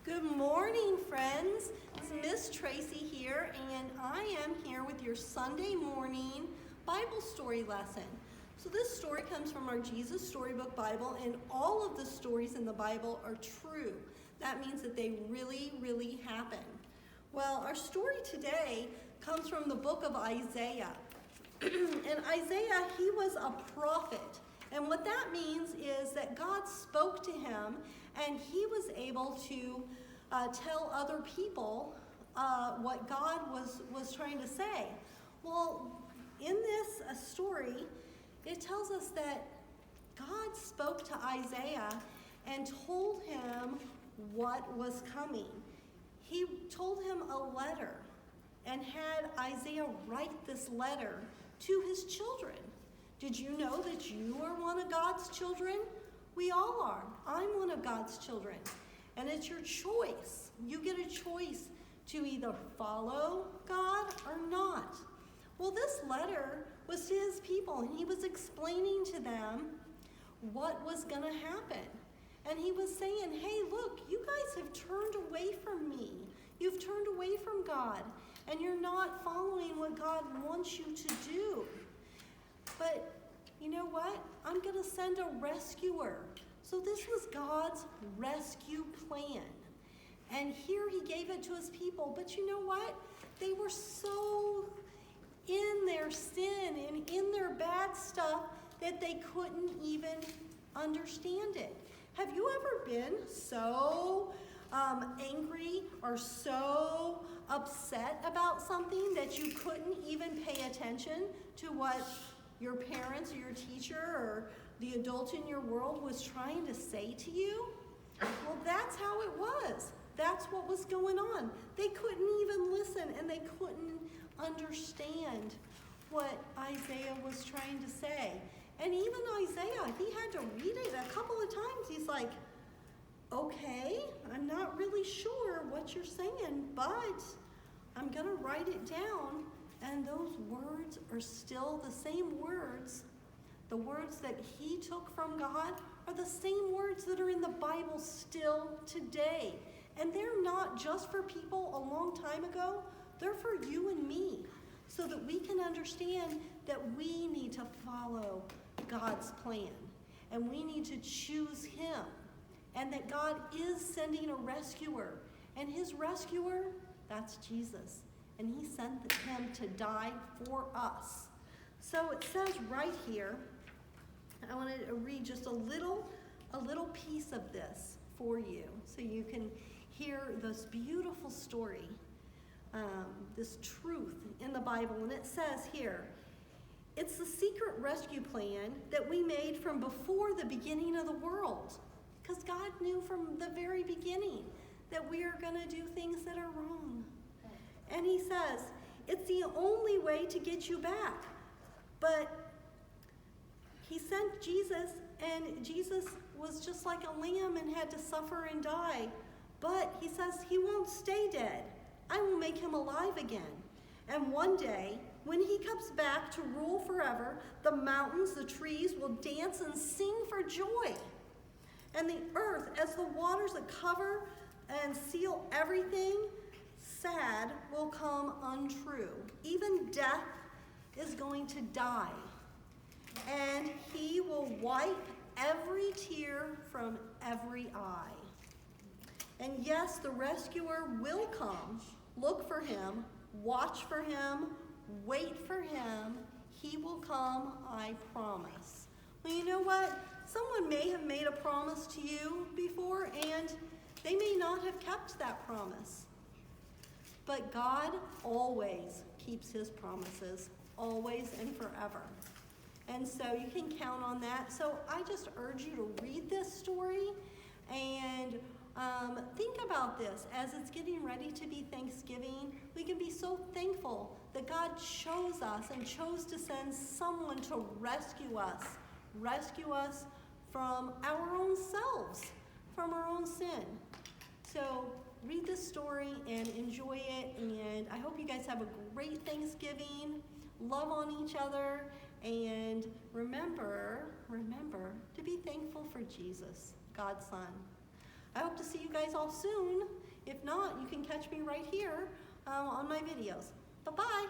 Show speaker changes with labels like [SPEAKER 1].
[SPEAKER 1] Good morning, friends. It's Miss Tracy here, and I am here with your Sunday morning Bible story lesson. So this story comes from our Jesus Storybook Bible, and all of the stories in the Bible are true. That means that they really happened. Well, our story today comes from the book of Isaiah. And Isaiah, he was a prophet. And what that means is that God spoke to him, and he was able to tell other people what God was trying to say. Well, in this story, it tells us that God spoke to Isaiah and told him what was coming. He told him a letter and had Isaiah write this letter to his children. Did you know that you are one of God's children? We all are. I'm one of God's children. And it's your choice. You get a choice to either follow God or not. Well, this letter was to his people, and he was explaining to them what was going to happen. And he was saying, hey, look, you guys have turned away from me. You've turned away from God, and you're not following what God wants you to do. But you know what? I'm going to send a rescuer. So this was God's rescue plan. And here he gave it to his people. But you know what? They were so in their sin and in their bad stuff that they couldn't even understand it. Have you ever been so angry or so upset about something that you couldn't even pay attention to what your parents or your teacher or the adult in your world was trying to say to you? Well, that's how it was. That's what was going on. They couldn't even listen, and they couldn't understand what Isaiah was trying to say. And even Isaiah, he had to read it a couple of times. He's like, okay, I'm not really sure what you're saying, but I'm going to write it down. And those words are still the same words. The words that he took from God are the same words that are in the Bible still today. And they're not just for people a long time ago. They're for you and me, so that we can understand that we need to follow God's plan. And we need to choose him. And that God is sending a rescuer. And his rescuer, that's Jesus. And he sent him to die for us. So it says right here, I want to read just a little piece of this for you so you can hear this beautiful story, this truth in the Bible. And it says here, it's the secret rescue plan that we made from before the beginning of the world. Because God knew from the very beginning that we are going to do things that are wrong. And he says, it's the only way to get you back. But he sent Jesus, and Jesus was just like a lamb and had to suffer and die. But he says he won't stay dead. I will make him alive again. And one day, when he comes back to rule forever, the mountains, the trees will dance and sing for joy. And the earth, as the waters that cover and seal everything, sad will come untrue. Even death is going to die. And he will wipe every tear from every eye. And yes, the rescuer will come. Look for him, watch for him, wait for him. He will come, I promise. Well, you know what? Someone may have made a promise to you before, and they may not have kept that promise. But God always keeps his promises, always and forever. And so you can count on that. So I just urge you to read this story and think about this. As it's getting ready to be Thanksgiving, we can be so thankful that God chose us and chose to send someone to rescue us from our own selves, from our own sin. So read this story and enjoy it, and I hope you guys have a great Thanksgiving. Love on each other, and remember to be thankful for Jesus, God's Son. I hope to see you guys all soon. If not, you can catch me right here on my videos. Bye-bye.